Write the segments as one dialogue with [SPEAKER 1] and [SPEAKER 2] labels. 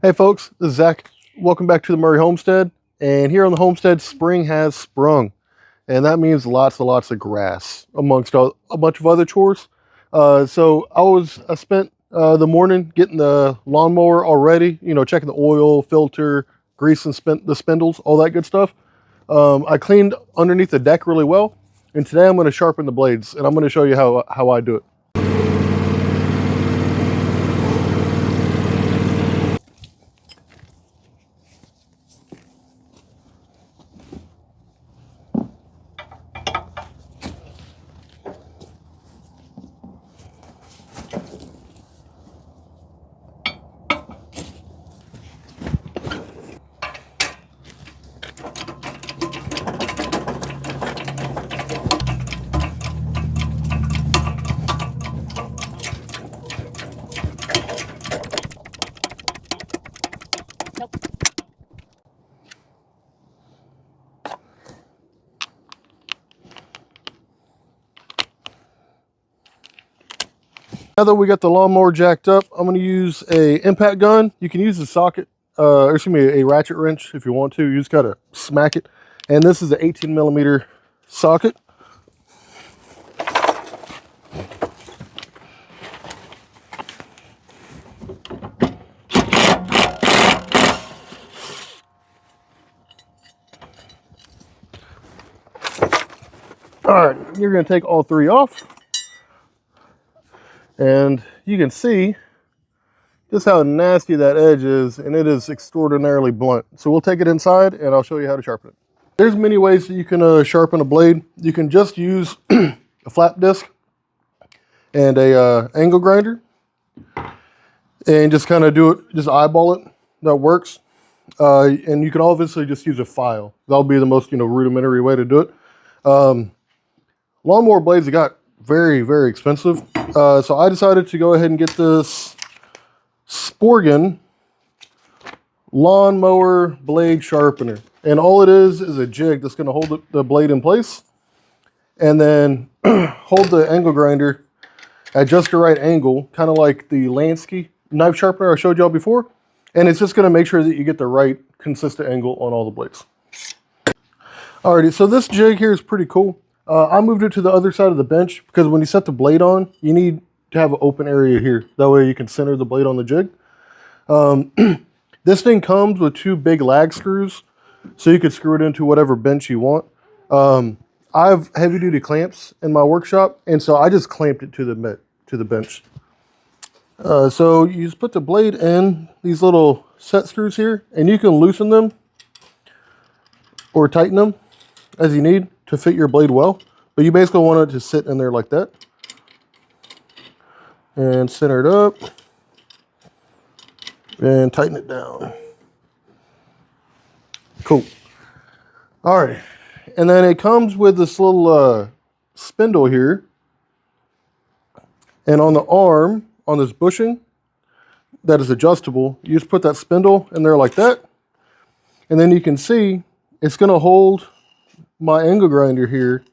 [SPEAKER 1] Hey folks, this is Zach. Welcome back to the Murray Homestead. And here on the homestead, spring has sprung. And that means lots and lots of grass amongst a bunch of other chores. So I spent the morning getting the lawnmower all ready, checking the oil, filter, greasing the spindles, all that good stuff. I cleaned underneath the deck really well. And today I'm going to sharpen the blades, and I'm going to show you how I do it. Now that we got the lawnmower jacked up, I'm going to use a impact gun. You can use a socket, or excuse me, a ratchet wrench if you want to. You just got to smack it. And this is an 18mm socket. All right, you're going to take all three off. And you can see just how nasty that edge is, and it is extraordinarily blunt. So we'll take it inside and I'll show you how to sharpen it. There's many ways that you can sharpen a blade. You can just use a flap disc and a angle grinder and just kind of do it, just eyeball it. That works. And you can obviously just use a file. That'll be the most rudimentary way to do it. Lawnmower blades have got very, very expensive. So I decided to go ahead and get this Sporgain lawnmower blade sharpener. And all it is a jig that's going to hold the blade in place. And then hold the angle grinder at just the right angle, kind of like the Lansky knife sharpener I showed y'all before. And it's just going to make sure that you get the right consistent angle on all the blades. Alrighty, so this jig here is pretty cool. I moved it to the other side of the bench because when you set the blade on, you need to have an open area here. That way you can center the blade on the jig. This thing comes with two big lag screws, so you could screw it into whatever bench you want. I have heavy duty clamps in my workshop, and so I just clamped it to the bench. So you just put the blade in these little set screws here, and you can loosen them or tighten them as you need to fit your blade well. But you basically want it to sit in there like that. And center it up. And tighten it down. Cool. Alright. And then it comes with this little spindle here. And on the arm, on this bushing, that is adjustable, you just put that spindle in there like that. And then you can see it's going to hold my angle grinder here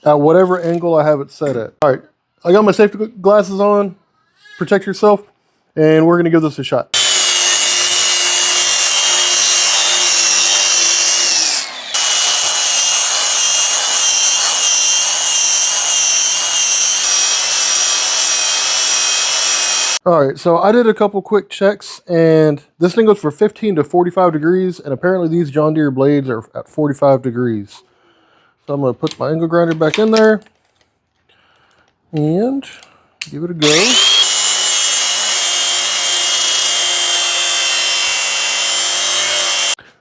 [SPEAKER 1] at whatever angle I have it set at. All right, I got my safety glasses on, protect yourself, and we're gonna give this a shot. All right, so I did a couple quick checks, and this thing goes for 15 to 45 degrees, and apparently these John Deere blades are at 45 degrees. So I'm going to put my angle grinder back in there and give it a go.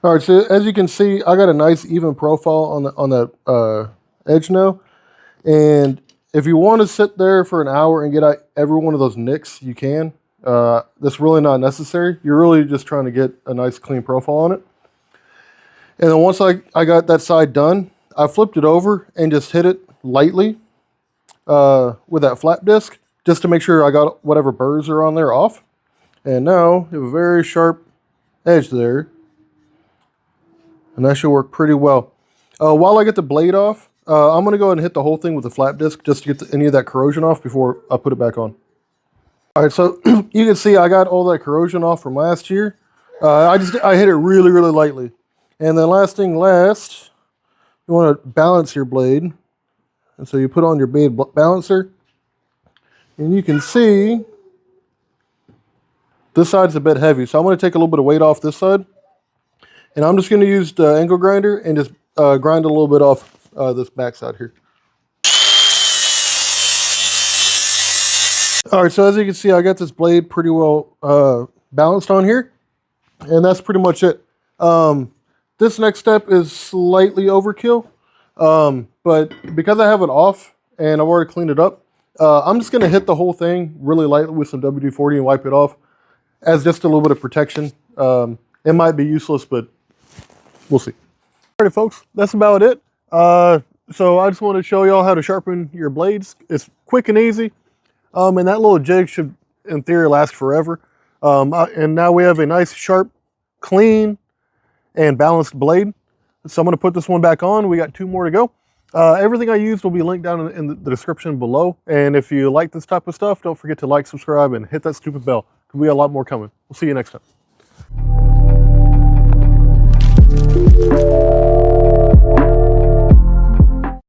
[SPEAKER 1] All right, so as you can see, I got a nice even profile on that edge now. And if you want to sit there for an hour and get out every one of those nicks, you can. That's really not necessary. You're really just trying to get a nice clean profile on it. And then once I got that side done, I flipped it over and just hit it lightly with that flap disc just to make sure I got whatever burrs are on there off. And now you have a very sharp edge there. And that should work pretty well. While I get the blade off, I'm going to go ahead and hit the whole thing with the flap disc just to get any of that corrosion off before I put it back on. All right, so you can see I got all that corrosion off from last year. I hit it really, really lightly. And then last thing last, you want to balance your blade. And so you put on your blade balancer. And you can see this side's a bit heavy. So I'm going to take a little bit of weight off this side. And I'm just going to use the angle grinder and just grind a little bit off this back side here. All right, so as you can see, I got this blade pretty well balanced on here. And that's pretty much it. This next step is slightly overkill. But because I have it off and I've already cleaned it up, I'm just going to hit the whole thing really lightly with some WD-40 and wipe it off as just a little bit of protection. It might be useless, but we'll see. All right, folks, that's about it. So I just want to show y'all how to sharpen your blades. It's quick and easy. And that little jig should, in theory, last forever. And now we have a nice, sharp, clean, and balanced blade. So I'm going to put this one back on. We got 2 more to go. Everything I used will be linked down in the description below. And if you like this type of stuff, don't forget to like, subscribe, and hit that stupid bell. We got a lot more coming. We'll see you next time.